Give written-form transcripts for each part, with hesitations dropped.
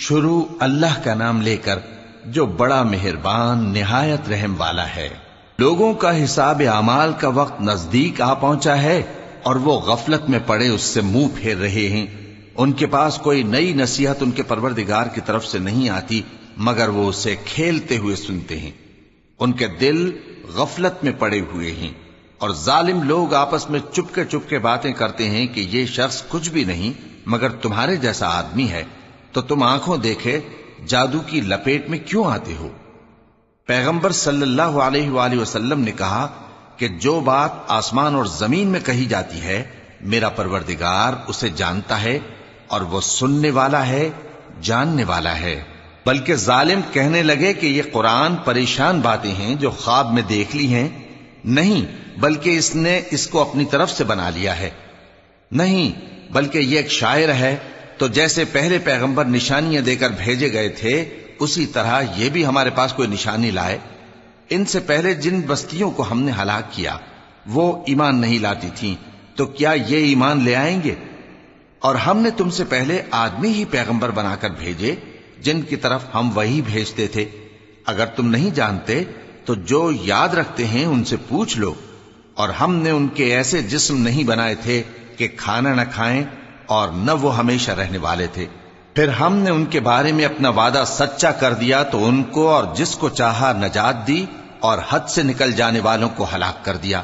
شروع اللہ کا نام لے کر جو بڑا مہربان نہایت رحم والا ہے۔ لوگوں کا حساب اعمال کا وقت نزدیک آ پہنچا ہے اور وہ غفلت میں پڑے اس سے منہ پھیر رہے ہیں۔ ان کے پاس کوئی نئی نصیحت ان کے پروردگار کی طرف سے نہیں آتی مگر وہ اسے کھیلتے ہوئے سنتے ہیں۔ ان کے دل غفلت میں پڑے ہوئے ہیں اور ظالم لوگ آپس میں چپکے باتیں کرتے ہیں کہ یہ شخص کچھ بھی نہیں مگر تمہارے جیسا آدمی ہے، تو تم آنکھوں دیکھے جادو کی لپیٹ میں کیوں آتے ہو؟ پیغمبر صلی اللہ علیہ وآلہ وسلم نے کہا کہ جو بات آسمان اور زمین میں کہی جاتی ہے میرا پروردگار اسے جانتا ہے اور وہ سننے والا ہے، جاننے والا ہے۔ بلکہ ظالم کہنے لگے کہ یہ قرآن پریشان باتیں ہیں جو خواب میں دیکھ لی ہیں، نہیں بلکہ اس نے اس کو اپنی طرف سے بنا لیا ہے، نہیں بلکہ یہ ایک شاعر ہے۔ تو جیسے پہلے پیغمبر نشانیاں دے کر بھیجے گئے تھے اسی طرح یہ بھی ہمارے پاس کوئی نشانی لائے۔ ان سے پہلے جن بستیوں کو ہم نے ہلاک کیا وہ ایمان نہیں لاتی تھیں، تو کیا یہ ایمان لے آئیں گے؟ اور ہم نے تم سے پہلے آدمی ہی پیغمبر بنا کر بھیجے جن کی طرف ہم وہی بھیجتے تھے۔ اگر تم نہیں جانتے تو جو یاد رکھتے ہیں ان سے پوچھ لو۔ اور ہم نے ان کے ایسے جسم نہیں بنائے تھے کہ کھانا نہ کھائیں اور نہ وہ ہمیشہ رہنے والے تھے۔ پھر ہم نے ان کے بارے میں اپنا وعدہ سچا کر دیا تو ان کو اور جس کو چاہا نجات دی اور حد سے نکل جانے والوں کو ہلاک کر دیا۔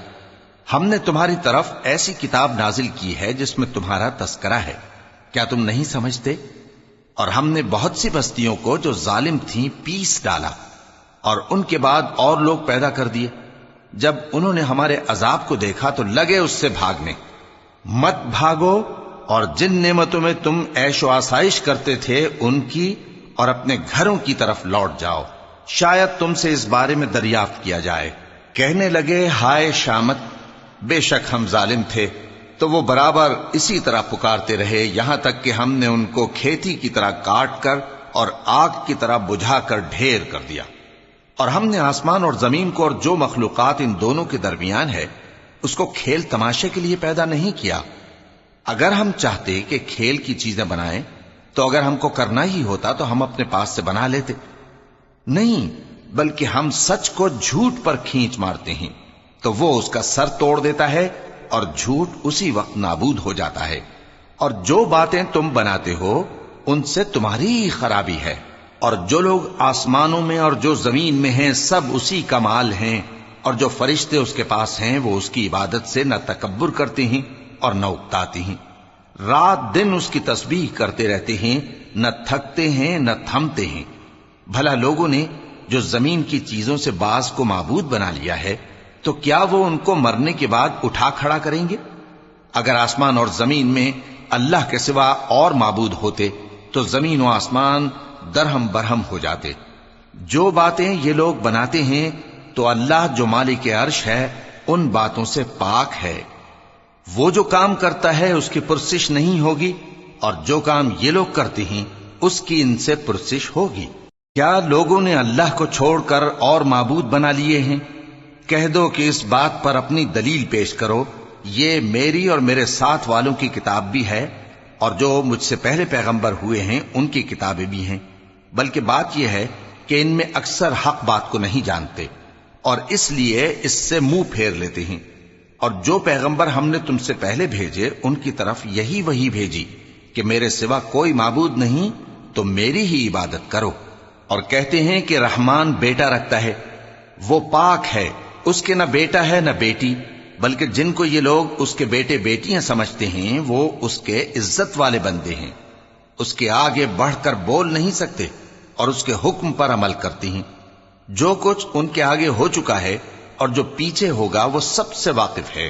ہم نے تمہاری طرف ایسی کتاب نازل کی ہے جس میں تمہارا تذکرہ ہے، کیا تم نہیں سمجھتے؟ اور ہم نے بہت سی بستیوں کو جو ظالم تھیں پیس ڈالا اور ان کے بعد اور لوگ پیدا کر دیے۔ جب انہوں نے ہمارے عذاب کو دیکھا تو لگے اس سے بھاگنے۔ مت بھاگو اور جن نعمتوں میں تم عیش و آسائش کرتے تھے ان کی اور اپنے گھروں کی طرف لوٹ جاؤ، شاید تم سے اس بارے میں دریافت کیا جائے۔ کہنے لگے ہائے شامت، بے شک ہم ظالم تھے، تو وہ برابر اسی طرح پکارتے رہے یہاں تک کہ ہم نے ان کو کھیتی کی طرح کاٹ کر اور آگ کی طرح بجھا کر ڈھیر کر دیا۔ اور ہم نے آسمان اور زمین کو اور جو مخلوقات ان دونوں کے درمیان ہے اس کو کھیل تماشے کے لیے پیدا نہیں کیا۔ اگر ہم چاہتے کہ کھیل کی چیزیں بنائیں تو اگر ہم کو کرنا ہی ہوتا تو ہم اپنے پاس سے بنا لیتے، نہیں بلکہ ہم سچ کو جھوٹ پر کھینچ مارتے ہیں تو وہ اس کا سر توڑ دیتا ہے اور جھوٹ اسی وقت نابود ہو جاتا ہے۔ اور جو باتیں تم بناتے ہو ان سے تمہاری ہی خرابی ہے۔ اور جو لوگ آسمانوں میں اور جو زمین میں ہیں سب اسی کا مال ہیں، اور جو فرشتے اس کے پاس ہیں وہ اس کی عبادت سے نہ تکبر کرتے ہیں اور نہ اکتاتے ہیں، رات دن اس کی تسبیح کرتے رہتے ہیں، نہ تھکتے ہیں نہ تھمتے ہیں۔ بھلا لوگوں نے جو زمین کی چیزوں سے بعض کو معبود بنا لیا ہے تو کیا وہ ان کو مرنے کے بعد اٹھا کھڑا کریں گے؟ اگر آسمان اور زمین میں اللہ کے سوا اور معبود ہوتے تو زمین و آسمان درہم برہم ہو جاتے۔ جو باتیں یہ لوگ بناتے ہیں تو اللہ جو مالک عرش ہے ان باتوں سے پاک ہے۔ وہ جو کام کرتا ہے اس کی پرسش نہیں ہوگی، اور جو کام یہ لوگ کرتے ہیں اس کی ان سے پرسش ہوگی۔ کیا لوگوں نے اللہ کو چھوڑ کر اور معبود بنا لیے ہیں؟ کہہ دو کہ اس بات پر اپنی دلیل پیش کرو، یہ میری اور میرے ساتھ والوں کی کتاب بھی ہے اور جو مجھ سے پہلے پیغمبر ہوئے ہیں ان کی کتابیں بھی ہیں۔ بلکہ بات یہ ہے کہ ان میں اکثر حق بات کو نہیں جانتے اور اس لیے اس سے منہ پھیر لیتے ہیں۔ اور جو پیغمبر ہم نے تم سے پہلے بھیجے ان کی طرف یہی وحی بھیجی کہ میرے سوا کوئی معبود نہیں تو میری ہی عبادت کرو۔ اور کہتے ہیں کہ رحمان بیٹا رکھتا ہے، وہ پاک ہے، اس کے نہ بیٹا ہے نہ بیٹی، بلکہ جن کو یہ لوگ اس کے بیٹے بیٹیاں سمجھتے ہیں وہ اس کے عزت والے بندے ہیں، اس کے آگے بڑھ کر بول نہیں سکتے اور اس کے حکم پر عمل کرتے ہیں۔ جو کچھ ان کے آگے ہو چکا ہے اور جو پیچھے ہوگا وہ سب سے واقف ہے،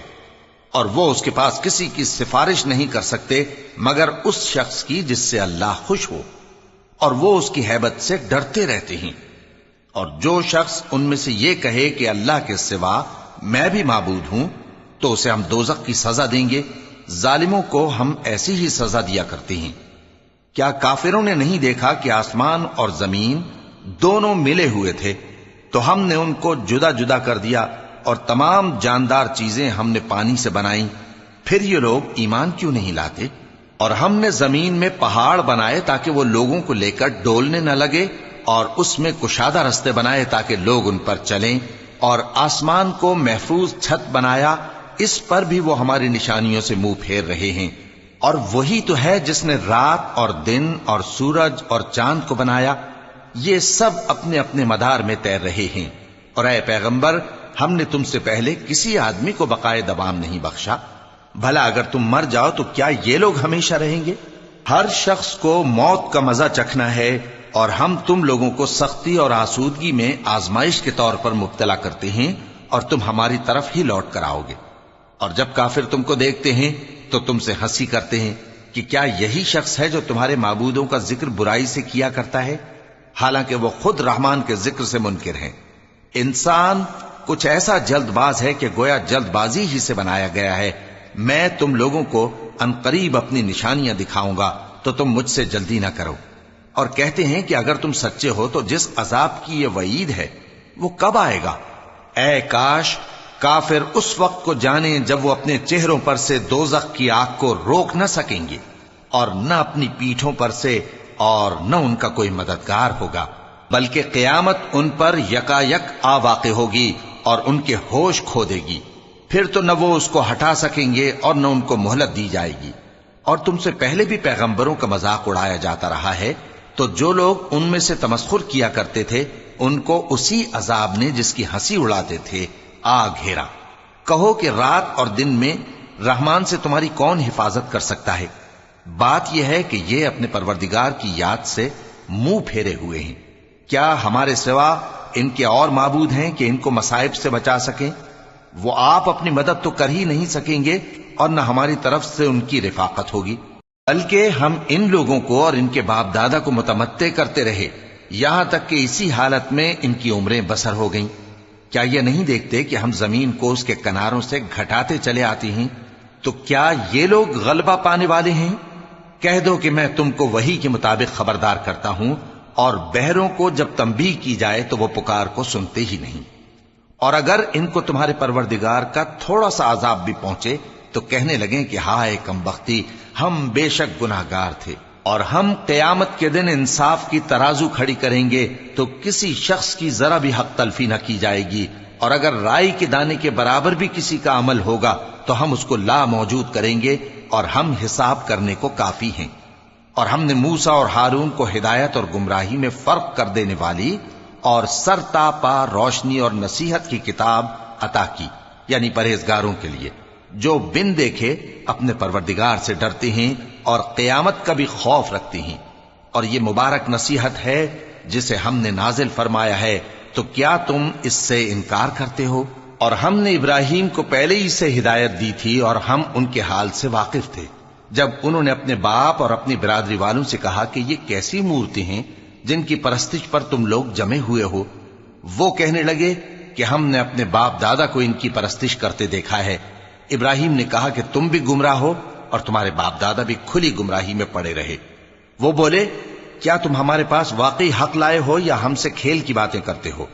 اور وہ اس کے پاس کسی کی سفارش نہیں کر سکتے مگر اس شخص کی جس سے اللہ خوش ہو، اور وہ اس کی ہیبت سے ڈرتے رہتے ہیں۔ اور جو شخص ان میں سے یہ کہے کہ اللہ کے سوا میں بھی معبود ہوں تو اسے ہم دوزخ کی سزا دیں گے۔ ظالموں کو ہم ایسی ہی سزا دیا کرتے ہیں۔ کیا کافروں نے نہیں دیکھا کہ آسمان اور زمین دونوں ملے ہوئے تھے تو ہم نے ان کو جدا جدا کر دیا اور تمام جاندار چیزیں ہم نے پانی سے بنائیں، پھر یہ لوگ ایمان کیوں نہیں لاتے؟ اور ہم نے زمین میں پہاڑ بنائے تاکہ وہ لوگوں کو لے کر ڈولنے نہ لگے، اور اس میں کشادہ رستے بنائے تاکہ لوگ ان پر چلیں، اور آسمان کو محفوظ چھت بنایا، اس پر بھی وہ ہماری نشانیوں سے منہ پھیر رہے ہیں۔ اور وہی تو ہے جس نے رات اور دن اور سورج اور چاند کو بنایا، یہ سب اپنے اپنے مدار میں تیر رہے ہیں۔ اور اے پیغمبر، ہم نے تم سے پہلے کسی آدمی کو بقائے دوام نہیں بخشا، بھلا اگر تم مر جاؤ تو کیا یہ لوگ ہمیشہ رہیں گے؟ ہر شخص کو موت کا مزہ چکھنا ہے، اور ہم تم لوگوں کو سختی اور آسودگی میں آزمائش کے طور پر مبتلا کرتے ہیں، اور تم ہماری طرف ہی لوٹ کر آؤ گے۔ اور جب کافر تم کو دیکھتے ہیں تو تم سے ہنسی کرتے ہیں کہ کیا یہی شخص ہے جو تمہارے معبودوں کا ذکر برائی سے کیا کرتا ہے، حالانکہ وہ خود رحمان کے ذکر سے منکر ہیں۔ انسان کچھ ایسا جلد باز ہے کہ گویا جلد بازی ہی سے بنایا گیا ہے۔ میں تم لوگوں کو عنقریب اپنی نشانیاں دکھاؤں گا تو تم مجھ سے جلدی نہ کرو۔ اور کہتے ہیں کہ اگر تم سچے ہو تو جس عذاب کی یہ وعید ہے وہ کب آئے گا؟ اے کاش کافر اس وقت کو جانیں جب وہ اپنے چہروں پر سے دوزخ کی آگ کو روک نہ سکیں گے، اور نہ اپنی پیٹھوں پر سے، اور نہ ان کا کوئی مددگار ہوگا، بلکہ قیامت ان پر یکایک آ واقع ہوگی اور ان کے ہوش کھو دے گی۔ پھر تو نہ وہ اس کو ہٹا سکیں گے اور نہ ان کو مہلت دی جائے گی۔ اور تم سے پہلے بھی پیغمبروں کا مذاق اڑایا جاتا رہا ہے، تو جو لوگ ان میں سے تمسخر کیا کرتے تھے ان کو اسی عذاب نے جس کی ہنسی اڑاتے تھے آ گھیرا۔ کہو کہ رات اور دن میں رحمان سے تمہاری کون حفاظت کر سکتا ہے؟ بات یہ ہے کہ یہ اپنے پروردگار کی یاد سے منہ پھیرے ہوئے ہیں۔ کیا ہمارے سوا ان کے اور معبود ہیں کہ ان کو مصائب سے بچا سکیں؟ وہ آپ اپنی مدد تو کر ہی نہیں سکیں گے، اور نہ ہماری طرف سے ان کی رفاقت ہوگی، بلکہ ہم ان لوگوں کو اور ان کے باپ دادا کو متمتع کرتے رہے، یہاں تک کہ اسی حالت میں ان کی عمریں بسر ہو گئیں۔ کیا یہ نہیں دیکھتے کہ ہم زمین کو اس کے کناروں سے گھٹاتے چلے آتے ہیں؟ تو کیا یہ لوگ غلبہ پانے والے ہیں؟ کہہ دو کہ میں تم کو وحی کے مطابق خبردار کرتا ہوں، اور بہروں کو جب تنبیہ کی جائے تو وہ پکار کو سنتے ہی نہیں۔ اور اگر ان کو تمہارے پروردگار کا تھوڑا سا عذاب بھی پہنچے تو کہنے لگیں کہ ہائے کم بختی، ہم بے شک گناہگار تھے۔ اور ہم قیامت کے دن انصاف کی ترازو کھڑی کریں گے تو کسی شخص کی ذرا بھی حق تلفی نہ کی جائے گی، اور اگر رائی کے دانے کے برابر بھی کسی کا عمل ہوگا تو ہم اس کو لا موجود کریں گے، اور ہم حساب کرنے کو کافی ہیں۔ اور ہم نے موسیٰ اور ہارون کو ہدایت اور گمراہی میں فرق کر دینے والی اور سر تا پا روشنی اور نصیحت کی کتاب عطا کی، یعنی پرہیزگاروں کے لیے جو بن دیکھے اپنے پروردگار سے ڈرتے ہیں اور قیامت کا بھی خوف رکھتے ہیں۔ اور یہ مبارک نصیحت ہے جسے ہم نے نازل فرمایا ہے، تو کیا تم اس سے انکار کرتے ہو؟ اور ہم نے ابراہیم کو پہلے ہی سے ہدایت دی تھی، اور ہم ان کے حال سے واقف تھے جب انہوں نے اپنے باپ اور اپنی برادری والوں سے کہا کہ یہ کیسی مورتی ہیں جن کی پرستش پر تم لوگ جمے ہوئے ہو۔ وہ کہنے لگے کہ ہم نے اپنے باپ دادا کو ان کی پرستش کرتے دیکھا ہے۔ ابراہیم نے کہا کہ تم بھی گمراہ ہو اور تمہارے باپ دادا بھی کھلی گمراہی میں پڑے رہے۔ وہ بولے کیا تم ہمارے پاس واقعی حق لائے ہو یا ہم سے کھیل کی باتیں کرتے ہو؟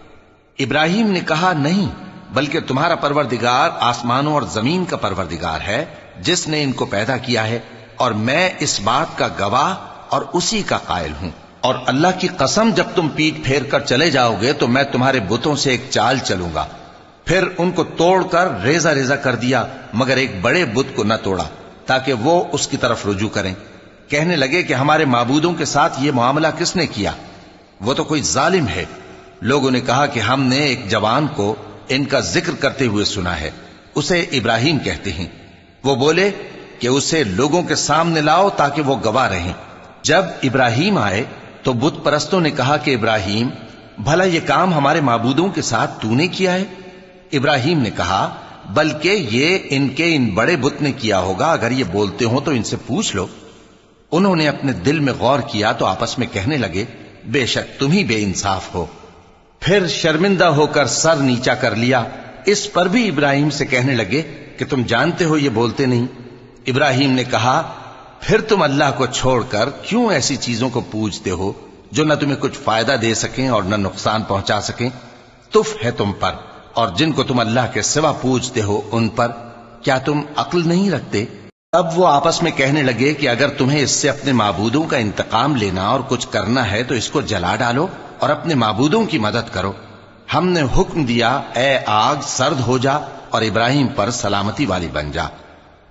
ابراہیم نے کہا نہیں، بلکہ تمہارا پروردگار آسمانوں اور زمین کا پروردگار ہے جس نے ان کو پیدا کیا ہے، اور میں اس بات کا گواہ اور اسی کا قائل ہوں۔ اور اللہ کی قسم جب تم پیٹ پھیر کر چلے جاؤ گے تو میں تمہارے بتوں سے ایک چال چلوں گا۔ پھر ان کو توڑ کر ریزہ ریزہ کر دیا، مگر ایک بڑے بت کو نہ توڑا تاکہ وہ اس کی طرف رجوع کریں۔ کہنے لگے کہ ہمارے معبودوں کے ساتھ یہ معاملہ کس نے کیا؟ وہ تو کوئی ظالم ہے۔ لوگوں نے کہا کہ ہم نے ایک جوان کو ان کا ذکر کرتے ہوئے سنا ہے، اسے ابراہیم کہتے ہیں۔ وہ بولے کہ اسے لوگوں کے سامنے لاؤ تاکہ وہ گواہ رہیں۔ جب ابراہیم آئے تو بت پرستوں نے کہا کہ ابراہیم، بھلا یہ کام ہمارے معبودوں کے ساتھ تو نے کیا ہے؟ ابراہیم نے کہا بلکہ یہ ان بڑے بت نے کیا ہوگا، اگر یہ بولتے ہوں تو ان سے پوچھ لو۔ انہوں نے اپنے دل میں غور کیا تو آپس میں کہنے لگے بے شک تم ہی بے انصاف ہو۔ پھر شرمندہ ہو کر سر نیچا کر لیا۔ اس پر بھی ابراہیم سے کہنے لگے کہ تم جانتے ہو یہ بولتے نہیں۔ ابراہیم نے کہا پھر تم اللہ کو چھوڑ کر کیوں ایسی چیزوں کو پوجتے ہو جو نہ تمہیں کچھ فائدہ دے سکیں اور نہ نقصان پہنچا سکیں؟ تف ہے تم پر اور جن کو تم اللہ کے سوا پوجتے ہو ان پر، کیا تم عقل نہیں رکھتے؟ اب وہ آپس میں کہنے لگے کہ اگر تمہیں اس سے اپنے معبودوں کا انتقام لینا اور کچھ کرنا ہے تو اس کو جلا ڈالو اور اپنے معبودوں کی مدد کرو۔ ہم نے حکم دیا اے آگ سرد ہو جا اور ابراہیم پر سلامتی والی بن جا۔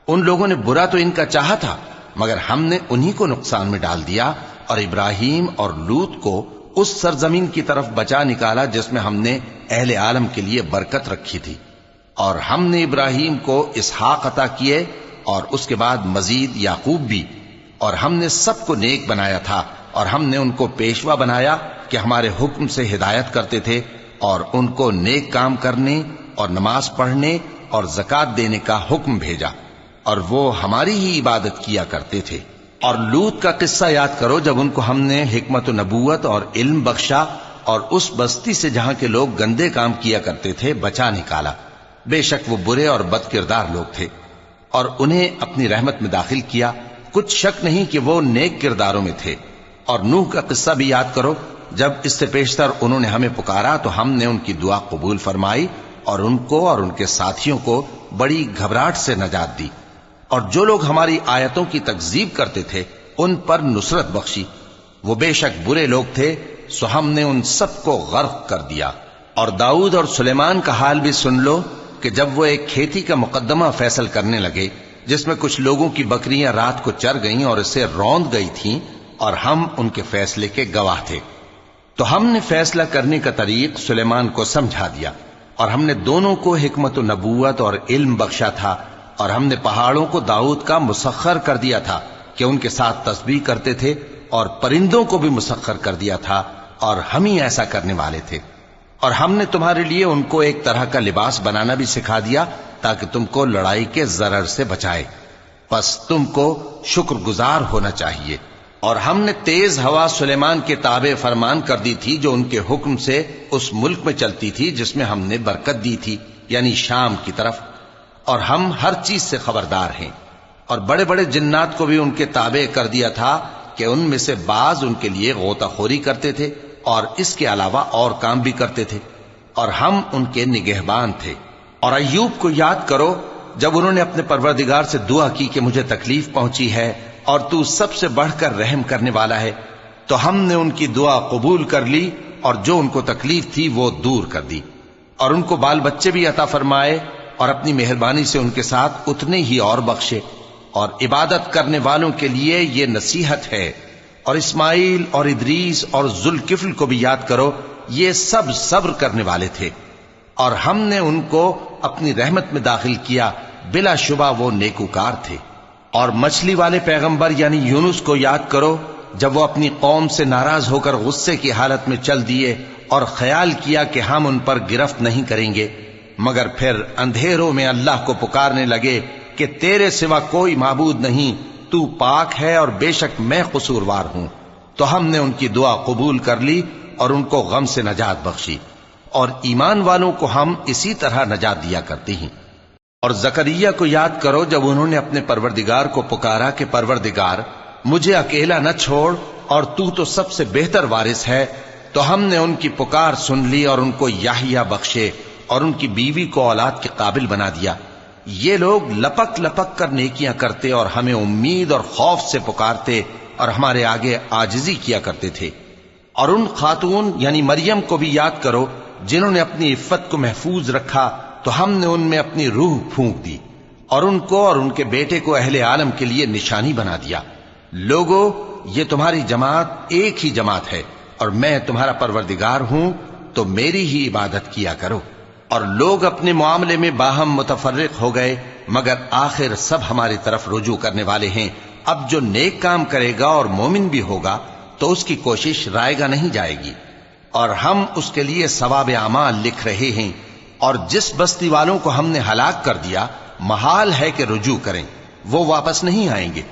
ان لوگوں نے برا تو ان کا چاہا تھا، مگر ہم نے انہی کو نقصان میں ڈال دیا اور ابراہیم اور لوط کو اس سرزمین کی طرف بچا نکالا جس میں ہم نے اہل عالم کے لیے برکت رکھی تھی۔ اور ہم نے ابراہیم کو اسحاق عطا کیے اور اس کے بعد مزید یعقوب بھی، اور ہم نے سب کو نیک بنایا تھا، اور ہم نے ان کو پیشوا بنایا کہ ہمارے حکم سے ہدایت کرتے تھے، اور ان کو نیک کام کرنے اور نماز پڑھنے اور زکوٰۃ دینے کا حکم بھیجا، اور وہ ہماری ہی عبادت کیا کرتے تھے۔ اور لوط کا قصہ یاد کرو جب ان کو ہم نے حکمت و نبوت اور علم بخشا اور اس بستی سے جہاں کے لوگ گندے کام کیا کرتے تھے بچا نکالا۔ بے شک وہ برے اور بد کردار لوگ تھے، اور انہیں اپنی رحمت میں داخل کیا، کچھ شک نہیں کہ وہ نیک کرداروں میں تھے۔ اور نوح کا قصہ بھی یاد کرو جب اس سے پیشتر انہوں نے ہمیں پکارا تو ہم نے ان کی دعا قبول فرمائی اور ان کو اور ان کے ساتھیوں کو بڑی گھبراہٹ سے نجات دی، اور جو لوگ ہماری آیتوں کی تکذیب کرتے تھے ان پر نصرت بخشی۔ وہ بے شک برے لوگ تھے، سو ہم نے ان سب کو غرق کر دیا۔ اور داؤد اور سلیمان کا حال بھی سن لو کہ جب وہ ایک کھیتی کا مقدمہ فیصل کرنے لگے جس میں کچھ لوگوں کی بکریاں رات کو چر گئیں اور اسے روند گئی تھیں، اور ہم ان کے فیصلے کے گواہ تھے، تو ہم نے فیصلہ کرنے کا طریق سلیمان کو سمجھا دیا، اور ہم نے دونوں کو حکمت و نبوت اور علم بخشا تھا، اور ہم نے پہاڑوں کو داؤد کا مسخر کر دیا تھا کہ ان کے ساتھ تسبیح کرتے تھے، اور پرندوں کو بھی مسخر کر دیا تھا، اور ہم ہی ایسا کرنے والے تھے۔ اور ہم نے تمہارے لیے ان کو ایک طرح کا لباس بنانا بھی سکھا دیا تاکہ تم کو لڑائی کے ضرر سے بچائے، پس تم کو شکر گزار ہونا چاہیے۔ اور ہم نے تیز ہوا سلیمان کے تابع فرمان کر دی تھی جو ان کے حکم سے اس ملک میں چلتی تھی جس میں ہم نے برکت دی تھی، یعنی شام کی طرف، اور ہم ہر چیز سے خبردار ہیں۔ اور بڑے بڑے جنات کو بھی ان کے تابع کر دیا تھا کہ ان میں سے بعض ان کے لیے غوطہ خوری کرتے تھے اور اس کے علاوہ اور کام بھی کرتے تھے، اور ہم ان کے نگہبان تھے۔ اور ایوب کو یاد کرو جب انہوں نے اپنے پروردگار سے دعا کی کہ مجھے تکلیف پہنچی ہے اور تو سب سے بڑھ کر رحم کرنے والا ہے، تو ہم نے ان کی دعا قبول کر لی اور جو ان کو تکلیف تھی وہ دور کر دی، اور ان کو بال بچے بھی عطا فرمائے، اور اپنی مہربانی سے ان کے ساتھ اتنے ہی اور بخشے۔ اور عبادت کرنے والوں کے لیے یہ نصیحت ہے۔ اور اسماعیل اور ادریس اور ذوالکفل کو بھی یاد کرو، یہ سب صبر کرنے والے تھے، اور ہم نے ان کو اپنی رحمت میں داخل کیا، بلا شبہ وہ نیکوکار تھے۔ اور مچھلی والے پیغمبر یعنی یونس کو یاد کرو جب وہ اپنی قوم سے ناراض ہو کر غصے کی حالت میں چل دیے اور خیال کیا کہ ہم ان پر گرفت نہیں کریں گے، مگر پھر اندھیروں میں اللہ کو پکارنے لگے کہ تیرے سوا کوئی معبود نہیں، تو پاک ہے اور بے شک میں قصوروار ہوں، تو ہم نے ان کی دعا قبول کر لی اور ان کو غم سے نجات بخشی، اور ایمان والوں کو ہم اسی طرح نجات دیا کرتے ہیں۔ اور زکریا کو یاد کرو جب انہوں نے اپنے پروردگار کو پکارا کہ پروردگار مجھے اکیلا نہ چھوڑ اور تو سب سے بہتر وارث ہے، تو ہم نے ان کی پکار سن لی اور ان کو یحییٰ بخشے اور ان کی بیوی کو اولاد کے قابل بنا دیا۔ یہ لوگ لپک لپک کر نیکیاں کرتے اور ہمیں امید اور خوف سے پکارتے اور ہمارے آگے عاجزی کیا کرتے تھے۔ اور ان خاتون یعنی مریم کو بھی یاد کرو جنہوں نے اپنی عفت کو محفوظ رکھا، تو ہم نے ان میں اپنی روح پھونک دی اور ان کو اور ان کے بیٹے کو اہل عالم کے لیے نشانی بنا دیا۔ لوگو، یہ تمہاری جماعت ایک ہی جماعت ہے اور میں تمہارا پروردگار ہوں، تو میری ہی عبادت کیا کرو۔ اور لوگ اپنے معاملے میں باہم متفرق ہو گئے، مگر آخر سب ہماری طرف رجوع کرنے والے ہیں۔ اب جو نیک کام کرے گا اور مومن بھی ہوگا تو اس کی کوشش رائے گا نہیں جائے گی، اور ہم اس کے لیے ثواب اعمال لکھ رہے ہیں۔ اور جس بستی والوں کو ہم نے ہلاک کر دیا، محال ہے کہ رجوع کریں، وہ واپس نہیں آئیں گے،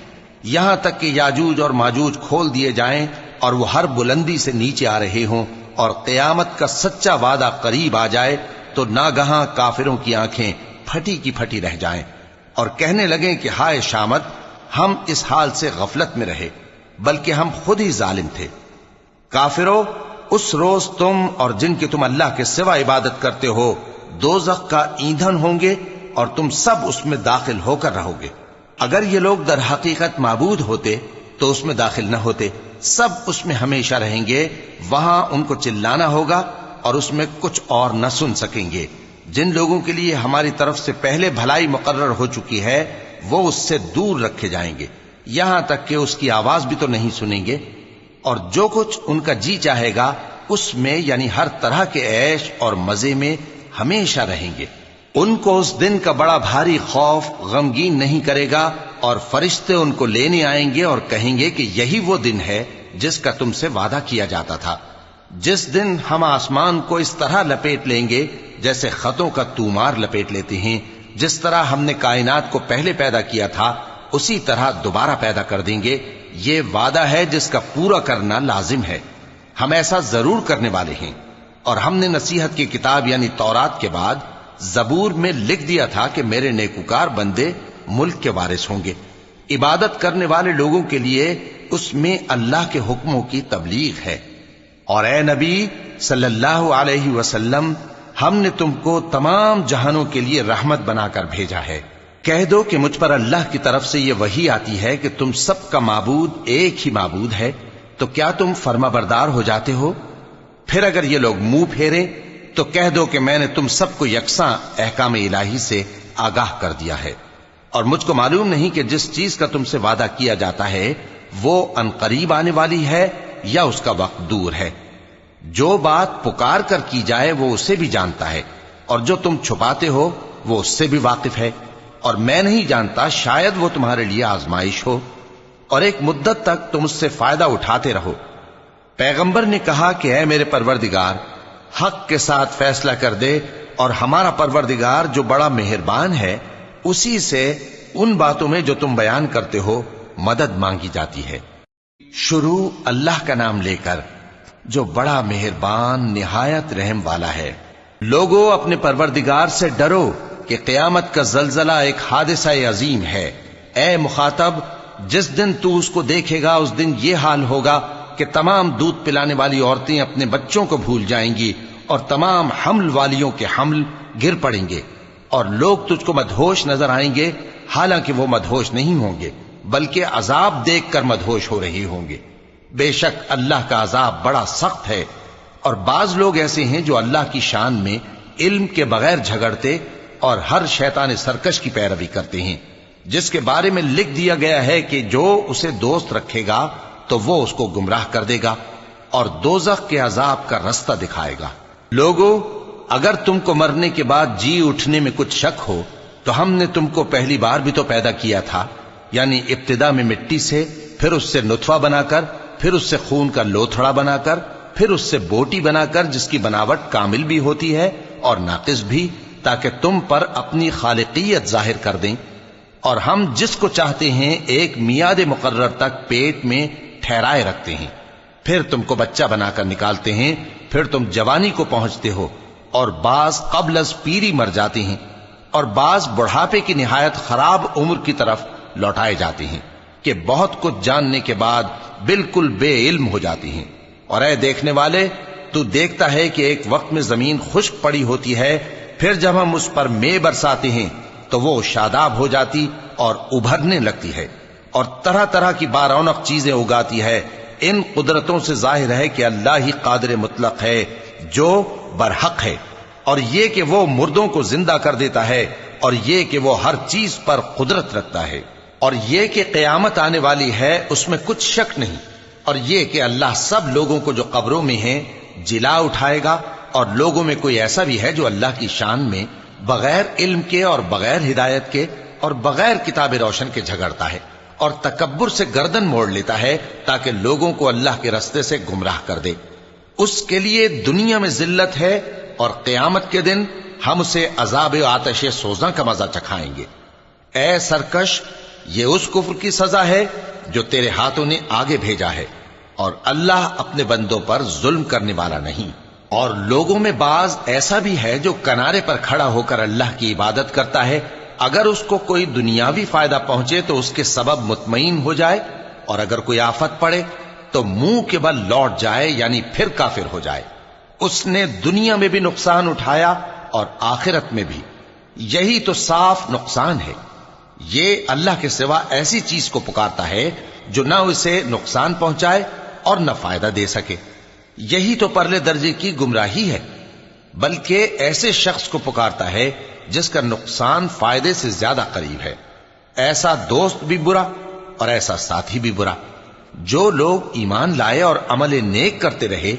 یہاں تک کہ یاجوج اور ماجوج کھول دیے جائیں اور وہ ہر بلندی سے نیچے آ رہے ہوں، اور قیامت کا سچا وعدہ قریب آ جائے تو ناگہاں کافروں کی آنکھیں پھٹی کی پھٹی رہ جائیں اور کہنے لگیں کہ ہائے شامت، ہم اس حال سے غفلت میں رہے، بلکہ ہم خود ہی ظالم تھے۔ کافرو، اس روز تم اور جن کی تم اللہ کے سوا عبادت کرتے ہو دوزخ کا ایندھن ہوں گے، اور تم سب اس میں داخل ہو کر رہو گے۔ اگر یہ لوگ در حقیقت معبود ہوتے تو اس میں داخل نہ ہوتے، سب اس میں ہمیشہ رہیں گے، وہاں ان کو چلانا ہوگا اور اس میں کچھ اور نہ سن سکیں گے۔ جن لوگوں کے لیے ہماری طرف سے پہلے بھلائی مقرر ہو چکی ہے وہ اس سے دور رکھے جائیں گے، یہاں تک کہ اس کی آواز بھی تو نہیں سنیں گے، اور جو کچھ ان کا جی چاہے گا اس میں یعنی ہر طرح کے عیش اور مزے میں ہمیشہ رہیں گے۔ ان کو اس دن کا بڑا بھاری خوف غمگین نہیں کرے گا، اور فرشتے ان کو لینے آئیں گے اور کہیں گے کہ یہی وہ دن ہے جس کا تم سے وعدہ کیا جاتا تھا، جس دن ہم آسمان کو اس طرح لپیٹ لیں گے جیسے خطوں کا تومار لپیٹ لیتے ہیں، جس طرح ہم نے کائنات کو پہلے پیدا کیا تھا اسی طرح دوبارہ پیدا کر دیں گے۔ یہ وعدہ ہے جس کا پورا کرنا لازم ہے، ہم ایسا ضرور کرنے والے ہیں۔ اور ہم نے نصیحت کی کتاب یعنی تورات کے بعد زبور میں لکھ دیا تھا کہ میرے نیکوکار بندے ملک کے وارث ہوں گے۔ عبادت کرنے والے لوگوں کے لیے اس میں اللہ کے حکموں کی تبلیغ ہے۔ اور اے نبی صلی اللہ علیہ وسلم، ہم نے تم کو تمام جہانوں کے لیے رحمت بنا کر بھیجا ہے۔ کہہ دو کہ مجھ پر اللہ کی طرف سے یہ وحی آتی ہے کہ تم سب کا معبود ایک ہی معبود ہے، تو کیا تم فرما بردار ہو جاتے ہو؟ پھر اگر یہ لوگ منہ پھیریں تو کہہ دو کہ میں نے تم سب کو یکساں احکام الہی سے آگاہ کر دیا ہے، اور مجھ کو معلوم نہیں کہ جس چیز کا تم سے وعدہ کیا جاتا ہے وہ ان قریب آنے والی ہے یا اس کا وقت دور ہے۔ جو بات پکار کر کی جائے وہ اسے بھی جانتا ہے، اور جو تم چھپاتے ہو وہ اس سے بھی واقف ہے، اور میں نہیں جانتا شاید وہ تمہارے لیے آزمائش ہو، اور ایک مدت تک تم اس سے فائدہ اٹھاتے رہو۔ پیغمبر نے کہا کہ اے میرے پروردگار، حق کے ساتھ فیصلہ کر دے، اور ہمارا پروردگار جو بڑا مہربان ہے اسی سے ان باتوں میں جو تم بیان کرتے ہو مدد مانگی جاتی ہے۔ شروع اللہ کا نام لے کر جو بڑا مہربان نہایت رحم والا ہے۔ لوگو اپنے پروردگار سے ڈرو کہ قیامت کا زلزلہ ایک حادثہ عظیم ہے۔ اے مخاطب، جس دن تو اس کو دیکھے گا اس دن یہ حال ہوگا کہ تمام دودھ پلانے والی عورتیں اپنے بچوں کو بھول جائیں گی، اور تمام حمل والیوں کے حمل گر پڑیں گے، اور لوگ تجھ کو مدہوش نظر آئیں گے، حالانکہ وہ مدہوش نہیں ہوں گے بلکہ عذاب دیکھ کر مدہوش ہو رہے ہوں گے۔ بے شک اللہ کا عذاب بڑا سخت ہے۔ اور بعض لوگ ایسے ہیں جو اللہ کی شان میں علم کے بغیر جھگڑتے اور ہر شیطان سرکش کی پیروی کرتے ہیں، جس کے بارے میں لکھ دیا گیا ہے کہ جو اسے دوست رکھے گا تو وہ اس کو گمراہ کر دے گا اور دوزخ کے عذاب کا رستہ دکھائے گا۔ لوگو، اگر تم کو مرنے کے بعد جی اٹھنے میں کچھ شک ہو تو ہم نے تم کو پہلی بار بھی تو پیدا کیا تھا، یعنی ابتدا میں مٹی سے، پھر اس سے نطفہ بنا کر، پھر اس سے خون کا لوتھڑا بنا کر، پھر اس سے بوٹی بنا کر جس کی بناوٹ کامل بھی ہوتی ہے اور ناقص بھی، تاکہ تم پر اپنی خالقیت ظاہر کر دیں۔ اور ہم جس کو چاہتے ہیں ایک میعاد مقرر تک پیٹ میں ٹھہرائے رکھتے ہیں، پھر تم کو بچہ بنا کر نکالتے ہیں، پھر تم جوانی کو پہنچتے ہو، اور بعض قبل از پیری مر جاتے ہیں، اور بعض بڑھاپے کی نہایت خراب عمر کی طرف لوٹائے جاتے ہیں کہ بہت کچھ جاننے کے بعد بالکل بے علم ہو جاتی ہیں۔ اور اے دیکھنے والے، تو دیکھتا ہے کہ ایک وقت میں زمین خشک پڑی ہوتی ہے، پھر جب ہم اس پر مے برساتے ہیں تو وہ شاداب ہو جاتی اور ابھرنے لگتی ہے، اور طرح طرح کی بارونق چیزیں اگاتی ہے۔ ان قدرتوں سے ظاہر ہے کہ اللہ ہی قادر مطلق ہے جو برحق ہے، اور یہ کہ وہ مردوں کو زندہ کر دیتا ہے، اور یہ کہ وہ ہر چیز پر قدرت رکھتا ہے، اور یہ کہ قیامت آنے والی ہے اس میں کچھ شک نہیں، اور یہ کہ اللہ سب لوگوں کو جو قبروں میں ہیں جلا اٹھائے گا، اور لوگوں میں کوئی ایسا بھی ہے جو اللہ کی شان میں بغیر علم کے اور بغیر ہدایت کے اور بغیر کتاب روشن کے جھگڑتا ہے، اور تکبر سے گردن موڑ لیتا ہے تاکہ لوگوں کو اللہ کے رستے سے گمراہ کر دے۔ اس کے لیے دنیا میں ذلت ہے، اور قیامت کے دن ہم اسے عذاب آتش سوزاں کا مزہ چکھائیں گے۔ اے سرکش، یہ اس کفر کی سزا ہے جو تیرے ہاتھوں نے آگے بھیجا ہے، اور اللہ اپنے بندوں پر ظلم کرنے والا نہیں۔ اور لوگوں میں بعض ایسا بھی ہے جو کنارے پر کھڑا ہو کر اللہ کی عبادت کرتا ہے، اگر اس کو کوئی دنیاوی فائدہ پہنچے تو اس کے سبب مطمئن ہو جائے، اور اگر کوئی آفت پڑے تو منہ کے بل لوٹ جائے، یعنی پھر کافر ہو جائے۔ اس نے دنیا میں بھی نقصان اٹھایا اور آخرت میں بھی، یہی تو صاف نقصان ہے۔ یہ اللہ کے سوا ایسی چیز کو پکارتا ہے جو نہ اسے نقصان پہنچائے اور نہ فائدہ دے سکے. یہی تو پرلے درجے کی گمراہی ہے. بلکہ ایسے شخص کو پکارتا ہے جس کا نقصان فائدے سے زیادہ قریب ہے. ایسا دوست بھی برا اور ایسا ساتھی بھی برا. جو لوگ ایمان لائے اور عمل نیک کرتے رہے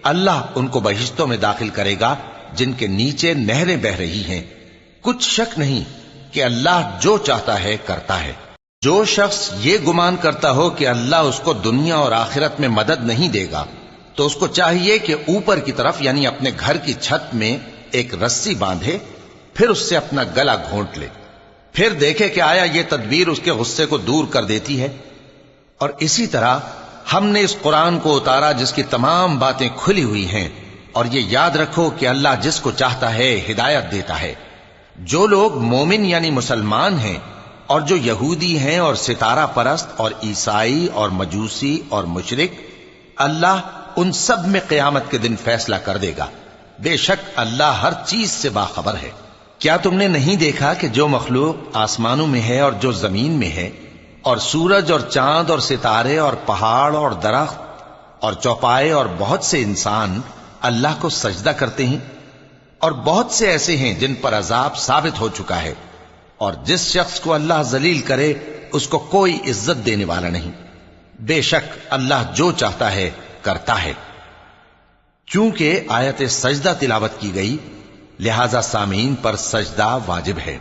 اللہ ان کو بہشتوں میں داخل کرے گا جن کے نیچے نہریں بہ رہی ہیں. کچھ شک نہیں کہ اللہ جو چاہتا ہے کرتا ہے. جو شخص یہ گمان کرتا ہو کہ اللہ اس کو دنیا اور آخرت میں مدد نہیں دے گا تو اس کو چاہیے کہ اوپر کی طرف یعنی اپنے گھر کی چھت میں ایک رسی باندھے، پھر اس سے اپنا گلا گھونٹ لے، پھر دیکھے کہ آیا یہ تدبیر اس کے غصے کو دور کر دیتی ہے. اور اسی طرح ہم نے اس قرآن کو اتارا جس کی تمام باتیں کھلی ہوئی ہیں. اور یہ یاد رکھو کہ اللہ جس کو چاہتا ہے ہدایت دیتا ہے. جو لوگ مومن یعنی مسلمان ہیں اور جو یہودی ہیں اور ستارہ پرست اور عیسائی اور مجوسی اور مشرک، اللہ ان سب میں قیامت کے دن فیصلہ کر دے گا. بے شک اللہ ہر چیز سے باخبر ہے. کیا تم نے نہیں دیکھا کہ جو مخلوق آسمانوں میں ہے اور جو زمین میں ہے، اور سورج اور چاند اور ستارے اور پہاڑ اور درخت اور چوپائے اور بہت سے انسان اللہ کو سجدہ کرتے ہیں، اور بہت سے ایسے ہیں جن پر عذاب ثابت ہو چکا ہے، اور جس شخص کو اللہ ذلیل کرے اس کو کوئی عزت دینے والا نہیں. بے شک اللہ جو چاہتا ہے کرتا ہے. چونکہ آیت سجدہ تلاوت کی گئی لہذا سامعین پر سجدہ واجب ہے.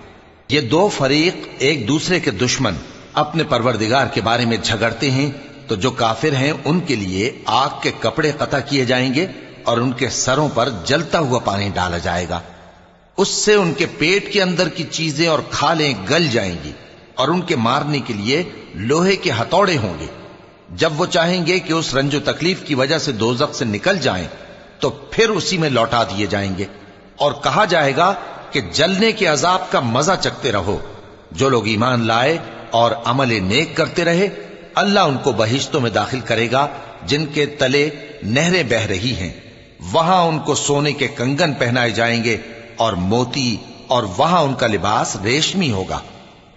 یہ دو فریق ایک دوسرے کے دشمن اپنے پروردگار کے بارے میں جھگڑتے ہیں تو جو کافر ہیں ان کے لیے آگ کے کپڑے قطع کیے جائیں گے اور ان کے سروں پر جلتا ہوا پانی ڈالا جائے گا. اس سے ان کے پیٹ کے اندر کی چیزیں اور کھالیں گل جائیں گی اور ان کے مارنے کے لیے لوہے کے ہتھوڑے ہوں گے. جب وہ چاہیں گے کہ اس رنج و تکلیف کی وجہ سے دوزخ سے نکل جائیں تو پھر اسی میں لوٹا دیے جائیں گے اور کہا جائے گا کہ جلنے کے عذاب کا مزہ چکھتے رہو. جو لوگ ایمان لائے اور عمل نیک کرتے رہے اللہ ان کو بہشتوں میں داخل کرے گا جن کے تلے نہریں بہ رہی ہیں. وہاں ان کو سونے کے کنگن پہنائے جائیں گے اور موتی، اور وہاں ان کا لباس ریشمی ہوگا.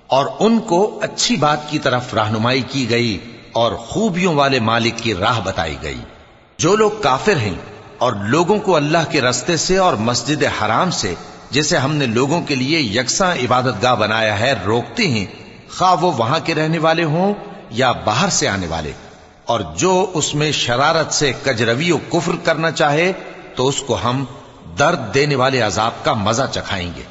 اور ان کو اچھی بات کی طرف رہنمائی کی گئی اور خوبیوں والے مالک کی راہ بتائی گئی. جو لوگ کافر ہیں اور لوگوں کو اللہ کے رستے سے اور مسجد حرام سے جسے ہم نے لوگوں کے لیے یکساں عبادت گاہ بنایا ہے روکتے ہیں، خواہ وہ وہاں کے رہنے والے ہوں یا باہر سے آنے والے، اور جو اس میں شرارت سے کجروی و کفر کرنا چاہے تو اس کو ہم درد دینے والے عذاب کا مزہ چکھائیں گے.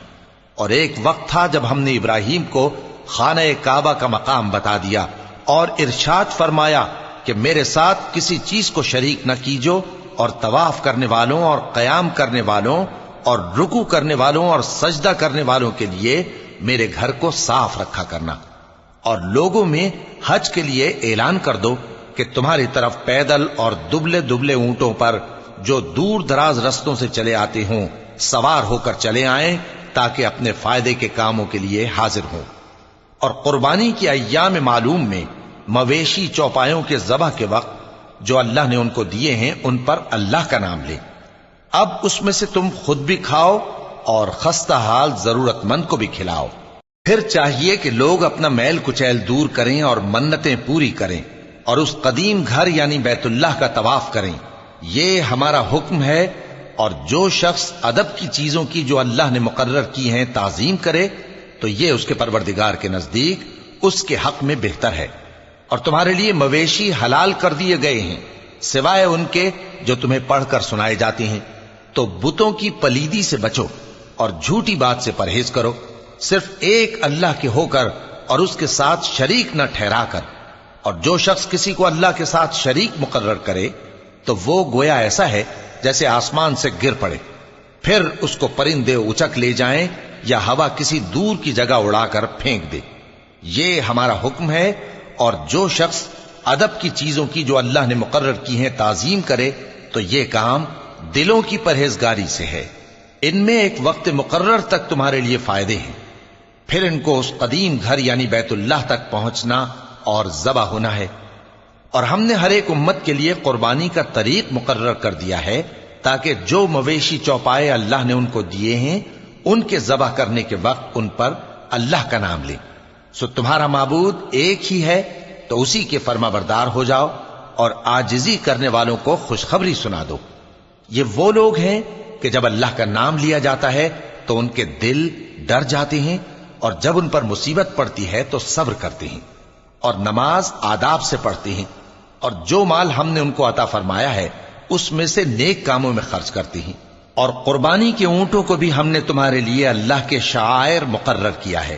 اور ایک وقت تھا جب ہم نے ابراہیم کو خانہ کعبہ کا مقام بتا دیا اور ارشاد فرمایا کہ میرے ساتھ کسی چیز کو شریک نہ کیجو، اور طواف کرنے والوں اور قیام کرنے والوں اور رکوع کرنے والوں اور سجدہ کرنے والوں کے لیے میرے گھر کو صاف رکھا کرنا. اور لوگوں میں حج کے لیے اعلان کر دو کہ تمہاری طرف پیدل اور دبلے دبلے اونٹوں پر جو دور دراز رستوں سے چلے آتے ہوں سوار ہو کر چلے آئیں تاکہ اپنے فائدے کے کاموں کے لیے حاضر ہوں. اور قربانی کی ایام معلوم میں مویشی چوپایوں کے ذبح کے وقت جو اللہ نے ان کو دیے ہیں ان پر اللہ کا نام لے. اب اس میں سے تم خود بھی کھاؤ اور خستہ حال ضرورت مند کو بھی کھلاؤ. پھر چاہیے کہ لوگ اپنا میل کچیل دور کریں اور منتیں پوری کریں اور اس قدیم گھر یعنی بیت اللہ کا طواف کریں. یہ ہمارا حکم ہے. اور جو شخص ادب کی چیزوں کی جو اللہ نے مقرر کی ہیں تعظیم کرے تو یہ اس کے پروردگار کے نزدیک اس کے حق میں بہتر ہے. اور تمہارے لیے مویشی حلال کر دیے گئے ہیں سوائے ان کے جو تمہیں پڑھ کر سنائے جاتے ہیں. تو بتوں کی پلیدی سے بچو اور جھوٹی بات سے پرہیز کرو، صرف ایک اللہ کے ہو کر اور اس کے ساتھ شریک نہ ٹھہرا کر. اور جو شخص کسی کو اللہ کے ساتھ شریک مقرر کرے تو وہ گویا ایسا ہے جیسے آسمان سے گر پڑے، پھر اس کو پرندے اچک لے جائیں یا ہوا کسی دور کی جگہ اڑا کر پھینک دے. یہ ہمارا حکم ہے. اور جو شخص ادب کی چیزوں کی جو اللہ نے مقرر کی ہیں تعظیم کرے تو یہ کام دلوں کی پرہیزگاری سے ہے. ان میں ایک وقت مقرر تک تمہارے لیے فائدے ہیں، پھر ان کو اس قدیم گھر یعنی بیت اللہ تک پہنچنا اور ذبح ہونا ہے. اور ہم نے ہر ایک امت کے لیے قربانی کا طریق مقرر کر دیا ہے تاکہ جو مویشی چوپائے اللہ نے ان کو دیے ہیں ان کے ذبح کرنے کے وقت ان پر اللہ کا نام لیں. سو تمہارا معبود ایک ہی ہے، تو اسی کے فرمانبردار ہو جاؤ اور عاجزی کرنے والوں کو خوشخبری سنا دو۔ یہ وہ لوگ ہیں کہ جب اللہ کا نام لیا جاتا ہے تو ان کے دل ڈر جاتے ہیں، اور جب ان پر مصیبت پڑتی ہے تو صبر کرتے ہیں، اور نماز آداب سے پڑھتے ہیں، اور جو مال ہم نے ان کو عطا فرمایا ہے اس میں سے نیک کاموں میں خرچ کرتے ہیں۔ اور قربانی کے اونٹوں کو بھی ہم نے تمہارے لیے اللہ کے شعائر مقرر کیا ہے،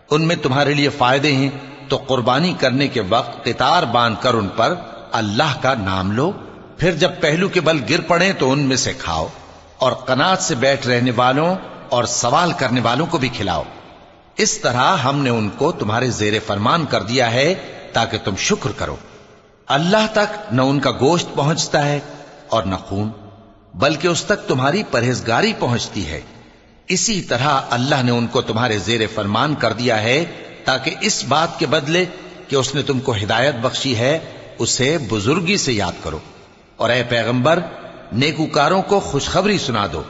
ان میں تمہارے لیے فائدے ہیں، تو قربانی کرنے کے وقت قطار باندھ کر ان پر اللہ کا نام لو، پھر جب پہلو کے بل گر پڑیں تو ان میں سے کھاؤ، اور قناعت سے بیٹھ رہنے والوں اور سوال کرنے والوں کو بھی کھلاؤ۔ اس طرح ہم نے ان کو تمہارے زیر فرمان کر دیا ہے تاکہ تم شکر کرو۔ اللہ تک نہ ان کا گوشت پہنچتا ہے اور نہ خون، بلکہ اس تک تمہاری پرہیزگاری پہنچتی ہے۔ اسی طرح اللہ نے ان کو تمہارے زیر فرمان کر دیا ہے تاکہ اس بات کے بدلے کہ اس نے تم کو ہدایت بخشی ہے اسے بزرگی سے یاد کرو۔ اور اے پیغمبر، نیکوکاروں کو خوشخبری سنا دو،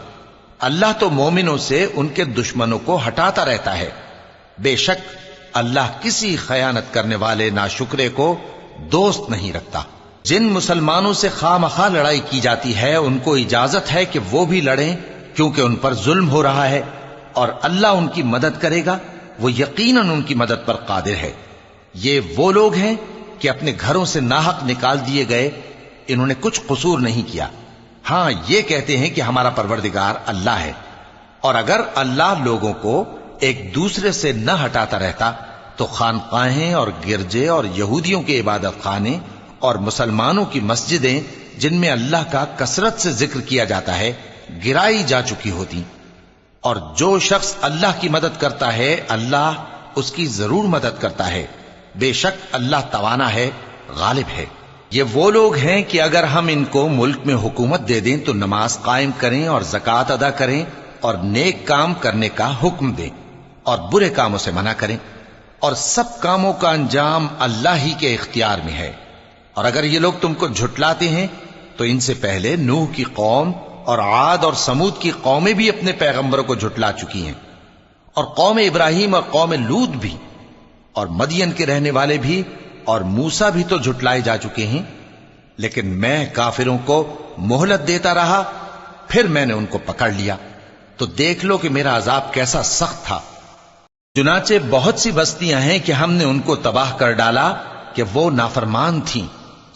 اللہ تو مومنوں سے ان کے دشمنوں کو ہٹاتا رہتا ہے۔ بے شک اللہ کسی خیانت کرنے والے ناشکرے کو دوست نہیں رکھتا۔ جن مسلمانوں سے خواہ مخواہ لڑائی کی جاتی ہے ان کو اجازت ہے کہ وہ بھی لڑیں، کیونکہ ان پر ظلم ہو رہا ہے، اور اللہ ان کی مدد کرے گا، وہ یقیناً ان کی مدد پر قادر ہے۔ یہ وہ لوگ ہیں کہ اپنے گھروں سے ناحق نکال دیے گئے، انہوں نے کچھ قصور نہیں کیا، ہاں یہ کہتے ہیں کہ ہمارا پروردگار اللہ ہے۔ اور اگر اللہ لوگوں کو ایک دوسرے سے نہ ہٹاتا رہتا تو خانقاہیں اور گرجے اور یہودیوں کے عبادت خانے اور مسلمانوں کی مسجدیں جن میں اللہ کا کثرت سے ذکر کیا جاتا ہے گرائی جا چکی ہوتی۔ اور جو شخص اللہ کی مدد کرتا ہے اللہ اس کی ضرور مدد کرتا ہے، بے شک اللہ توانا ہے، غالب ہے۔ یہ وہ لوگ ہیں کہ اگر ہم ان کو ملک میں حکومت دے دیں تو نماز قائم کریں اور زکوٰۃ ادا کریں اور نیک کام کرنے کا حکم دیں اور برے کاموں سے منع کریں، اور سب کاموں کا انجام اللہ ہی کے اختیار میں ہے۔ اور اگر یہ لوگ تم کو جھٹلاتے ہیں تو ان سے پہلے نوح کی قوم اور عاد اور سمود کی قومیں بھی اپنے پیغمبروں کو جھٹلا چکی ہیں، اور قوم ابراہیم اور قوم لوط بھی، اور مدین کے رہنے والے بھی، اور موسیٰ بھی تو جھٹلائے جا چکے ہیں، لیکن میں کافروں کو مہلت دیتا رہا، پھر میں نے ان کو پکڑ لیا، تو دیکھ لو کہ میرا عذاب کیسا سخت تھا۔ چنانچہ بہت سی بستیاں ہیں کہ ہم نے ان کو تباہ کر ڈالا کہ وہ نافرمان تھیں،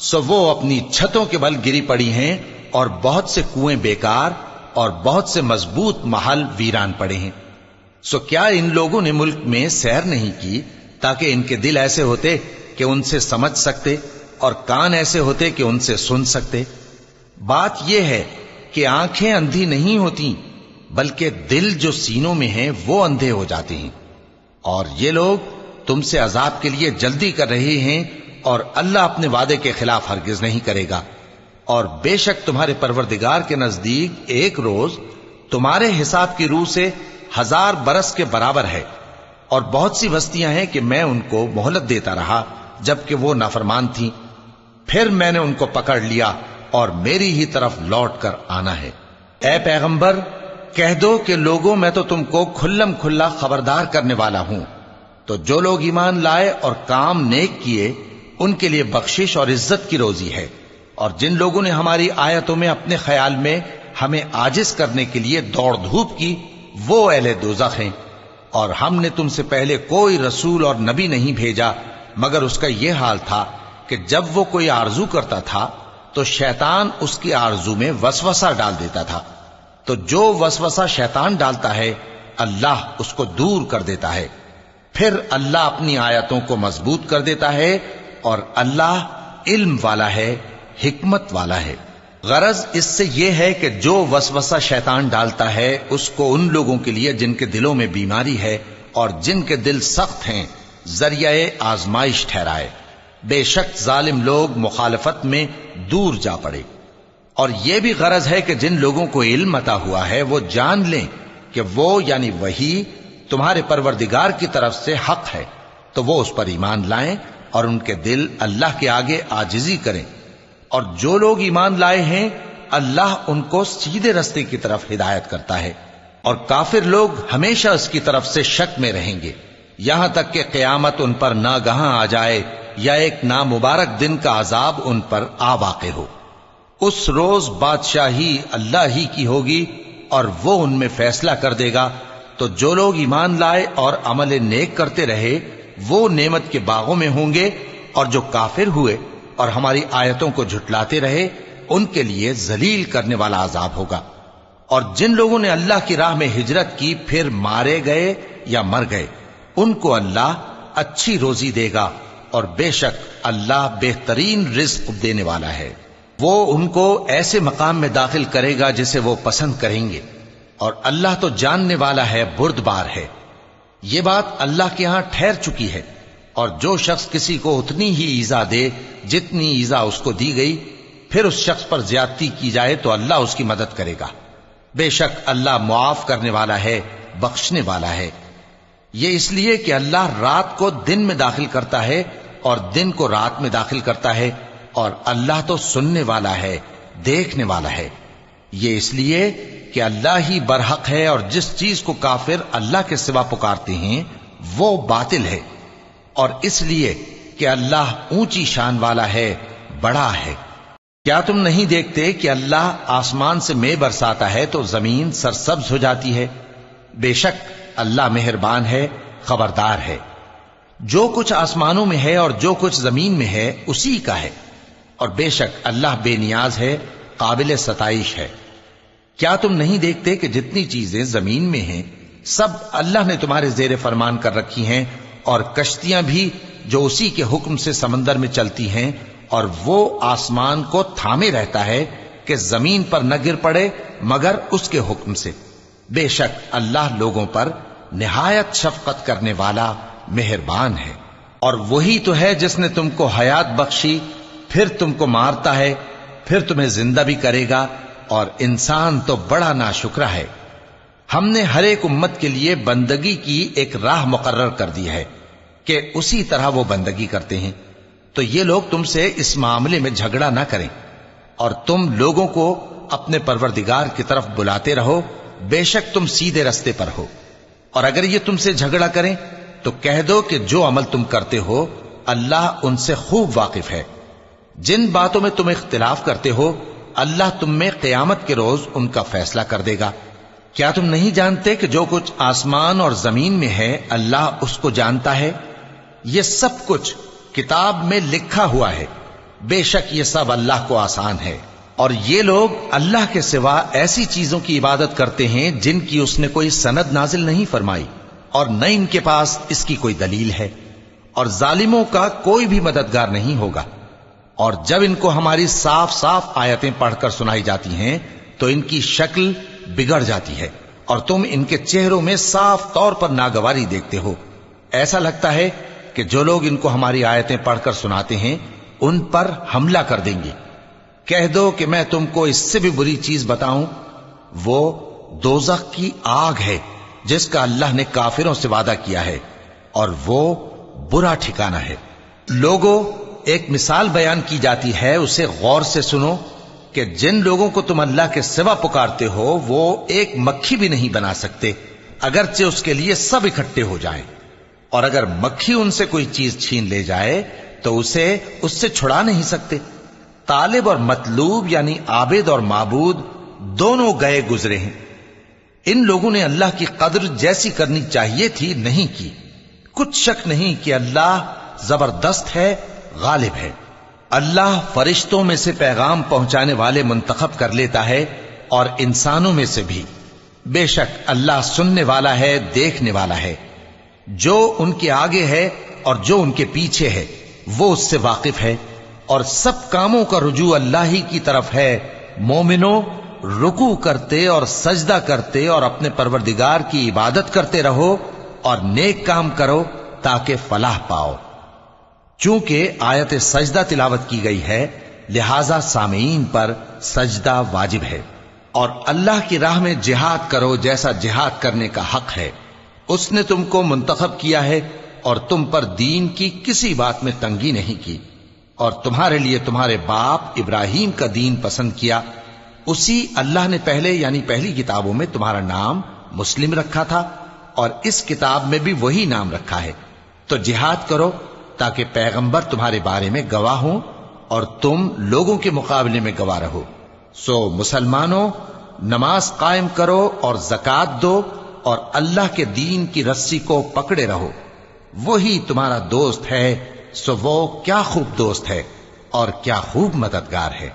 سو وہ اپنی چھتوں کے بل گری پڑی ہیں، اور بہت سے کنویں بیکار اور بہت سے مضبوط محل ویران پڑے ہیں۔ سو کیا ان لوگوں نے ملک میں سیر نہیں کی تاکہ ان کے دل ایسے ہوتے کہ ان سے سمجھ سکتے اور کان ایسے ہوتے کہ ان سے سن سکتے؟ بات یہ ہے کہ آنکھیں اندھی نہیں ہوتی، بلکہ دل جو سینوں میں ہیں وہ اندھے ہو جاتے ہیں۔ اور یہ لوگ تم سے عذاب کے لیے جلدی کر رہے ہیں، اور اللہ اپنے وعدے کے خلاف ہرگز نہیں کرے گا۔ اور بے شک تمہارے پروردگار کے نزدیک ایک روز تمہارے حساب کی روح سے 1000 برس کے برابر ہے۔ اور بہت سی بستیاں ہیں کہ میں ان کو مہلت دیتا رہا جبکہ وہ نافرمان تھیں، پھر میں نے ان کو پکڑ لیا اور میری ہی طرف لوٹ کر آنا ہے۔ اے پیغمبر، کہہ دو کہ لوگوں میں تو تم کو کھلم کھلا خبردار کرنے والا ہوں، تو جو لوگ ایمان لائے اور کام نیک کیے ان کے لیے بخشش اور عزت کی روزی ہے، اور جن لوگوں نے ہماری آیتوں میں اپنے خیال میں ہمیں عاجز کرنے کے لیے دوڑ دھوپ کی وہ اہل دوزخ ہیں۔ اور ہم نے تم سے پہلے کوئی رسول اور نبی نہیں بھیجا مگر اس کا یہ حال تھا کہ جب وہ کوئی آرزو کرتا تھا تو شیطان اس کی آرزو میں وسوسہ ڈال دیتا تھا، تو جو وسوسہ شیطان ڈالتا ہے اللہ اس کو دور کر دیتا ہے، پھر اللہ اپنی آیتوں کو مضبوط کر دیتا ہے، اور اللہ علم والا ہے، حکمت والا ہے۔ غرض اس سے یہ ہے کہ جو وسوسہ شیطان ڈالتا ہے اس کو ان لوگوں کے لیے جن کے دلوں میں بیماری ہے اور جن کے دل سخت ہیں ذریعہ آزمائش ٹھہرائے۔ بے شک ظالم لوگ مخالفت میں دور جا پڑے۔ اور یہ بھی غرض ہے کہ جن لوگوں کو علم عطا ہوا ہے وہ جان لیں کہ وہ یعنی وحی تمہارے پروردگار کی طرف سے حق ہے، تو وہ اس پر ایمان لائیں اور ان کے دل اللہ کے آگے عاجزی کریں۔ اور جو لوگ ایمان لائے ہیں اللہ ان کو سیدھے رستے کی طرف ہدایت کرتا ہے، اور کافر لوگ ہمیشہ اس کی طرف سے شک میں رہیں گے۔ یہاں تک کہ قیامت ان پر ناگہاں آ جائے یا ایک نامبارک دن کا عذاب ان پر آ واقع ہو۔ اس روز بادشاہی اللہ ہی کی ہوگی اور وہ ان میں فیصلہ کر دے گا، تو جو لوگ ایمان لائے اور عمل نیک کرتے رہے وہ نعمت کے باغوں میں ہوں گے، اور جو کافر ہوئے اور ہماری آیتوں کو جھٹلاتے رہے ان کے لیے ذلیل کرنے والا عذاب ہوگا۔ اور جن لوگوں نے اللہ کی راہ میں ہجرت کی پھر مارے گئے یا مر گئے، ان کو اللہ اچھی روزی دے گا، اور بے شک اللہ بہترین رزق دینے والا ہے۔ وہ ان کو ایسے مقام میں داخل کرے گا جسے وہ پسند کریں گے، اور اللہ تو جاننے والا ہے، بردبار ہے۔ یہ بات اللہ کے ہاں ٹھہر چکی ہے، اور جو شخص کسی کو اتنی ہی ایذا دے جتنی ایذا اس کو دی گئی، پھر اس شخص پر زیادتی کی جائے تو اللہ اس کی مدد کرے گا۔ بے شک اللہ معاف کرنے والا ہے، بخشنے والا ہے۔ یہ اس لیے کہ اللہ رات کو دن میں داخل کرتا ہے اور دن کو رات میں داخل کرتا ہے، اور اللہ تو سننے والا ہے، دیکھنے والا ہے۔ یہ اس لیے کہ اللہ ہی برحق ہے، اور جس چیز کو کافر اللہ کے سوا پکارتے ہیں وہ باطل ہے، اور اس لیے کہ اللہ اونچی شان والا ہے، بڑا ہے۔ کیا تم نہیں دیکھتے کہ اللہ آسمان سے مے برساتا ہے تو زمین سرسبز ہو جاتی ہے؟ بے شک اللہ مہربان ہے، خبردار ہے۔ جو کچھ آسمانوں میں ہے اور جو کچھ زمین میں ہے اسی کا ہے، اور بے شک اللہ بے نیاز ہے، قابل ستائش ہے۔ کیا تم نہیں دیکھتے کہ جتنی چیزیں زمین میں ہیں سب اللہ نے تمہارے زیر فرمان کر رکھی ہیں، اور کشتیاں بھی جو اسی کے حکم سے سمندر میں چلتی ہیں، اور وہ آسمان کو تھامے رہتا ہے کہ زمین پر نہ گر پڑے مگر اس کے حکم سے۔ بے شک اللہ لوگوں پر نہایت شفقت کرنے والا مہربان ہے۔ اور وہی تو ہے جس نے تم کو حیات بخشی، پھر تم کو مارتا ہے، پھر تمہیں زندہ بھی کرے گا، اور انسان تو بڑا ناشکرا ہے۔ ہم نے ہر ایک امت کے لیے بندگی کی ایک راہ مقرر کر دی ہے کہ اسی طرح وہ بندگی کرتے ہیں، تو یہ لوگ تم سے اس معاملے میں جھگڑا نہ کریں، اور تم لوگوں کو اپنے پروردگار کی طرف بلاتے رہو، بے شک تم سیدھے رستے پر ہو۔ اور اگر یہ تم سے جھگڑا کریں تو کہہ دو کہ جو عمل تم کرتے ہو اللہ ان سے خوب واقف ہے۔ جن باتوں میں تم اختلاف کرتے ہو اللہ تم میں قیامت کے روز ان کا فیصلہ کر دے گا۔ کیا تم نہیں جانتے کہ جو کچھ آسمان اور زمین میں ہے اللہ اس کو جانتا ہے؟ یہ سب کچھ کتاب میں لکھا ہوا ہے، بے شک یہ سب اللہ کو آسان ہے۔ اور یہ لوگ اللہ کے سوا ایسی چیزوں کی عبادت کرتے ہیں جن کی اس نے کوئی سند نازل نہیں فرمائی، اور نہ ان کے پاس اس کی کوئی دلیل ہے، اور ظالموں کا کوئی بھی مددگار نہیں ہوگا۔ اور جب ان کو ہماری صاف صاف آیتیں پڑھ کر سنائی جاتی ہیں تو ان کی شکل بگڑ جاتی ہے، اور تم ان کے چہروں میں صاف طور پر ناگواری دیکھتے ہو۔ ایسا لگتا ہے کہ جو لوگ ان کو ہماری آیتیں پڑھ کر سناتے ہیں ان پر حملہ کر دیں گے۔ کہہ دو کہ میں تم کو اس سے بھی بری چیز بتاؤں، وہ دوزخ کی آگ ہے جس کا اللہ نے کافروں سے وعدہ کیا ہے، اور وہ برا ٹھکانہ ہے۔ لوگوں، ایک مثال بیان کی جاتی ہے، اسے غور سے سنو کہ جن لوگوں کو تم اللہ کے سوا پکارتے ہو وہ ایک مکھی بھی نہیں بنا سکتے اگرچہ اس کے لیے سب اکٹھے ہو جائیں، اور اگر مکھی ان سے کوئی چیز چھین لے جائے تو اسے اس سے چھڑا نہیں سکتے۔ طالب اور مطلوب یعنی عابد اور معبود دونوں گئے گزرے ہیں۔ ان لوگوں نے اللہ کی قدر جیسی کرنی چاہیے تھی نہیں کی۔ کچھ شک نہیں کہ اللہ زبردست ہے، غالب ہے۔ اللہ فرشتوں میں سے پیغام پہنچانے والے منتخب کر لیتا ہے اور انسانوں میں سے بھی۔ بے شک اللہ سننے والا ہے، دیکھنے والا ہے۔ جو ان کے آگے ہے اور جو ان کے پیچھے ہے وہ اس سے واقف ہے، اور سب کاموں کا رجوع اللہ ہی کی طرف ہے۔ مومنوں، رکوع کرتے اور سجدہ کرتے اور اپنے پروردگار کی عبادت کرتے رہو اور نیک کام کرو تاکہ فلاح پاؤ۔ چونکہ آیت سجدہ تلاوت کی گئی ہے لہذا سامعین پر سجدہ واجب ہے۔ اور اللہ کی راہ میں جہاد کرو جیسا جہاد کرنے کا حق ہے۔ اس نے تم کو منتخب کیا ہے اور تم پر دین کی کسی بات میں تنگی نہیں کی، اور تمہارے لیے تمہارے باپ ابراہیم کا دین پسند کیا۔ اسی اللہ نے پہلے یعنی پہلی کتابوں میں تمہارا نام مسلم رکھا تھا، اور اس کتاب میں بھی وہی نام رکھا ہے۔ تو جہاد کرو تاکہ پیغمبر تمہارے بارے میں گواہ ہوں اور تم لوگوں کے مقابلے میں گواہ رہو۔ سو مسلمانوں، نماز قائم کرو اور زکات دو اور اللہ کے دین کی رسی کو پکڑے رہو، وہی تمہارا دوست ہے۔ سو وہ کیا خوب دوست ہے اور کیا خوب مددگار ہے۔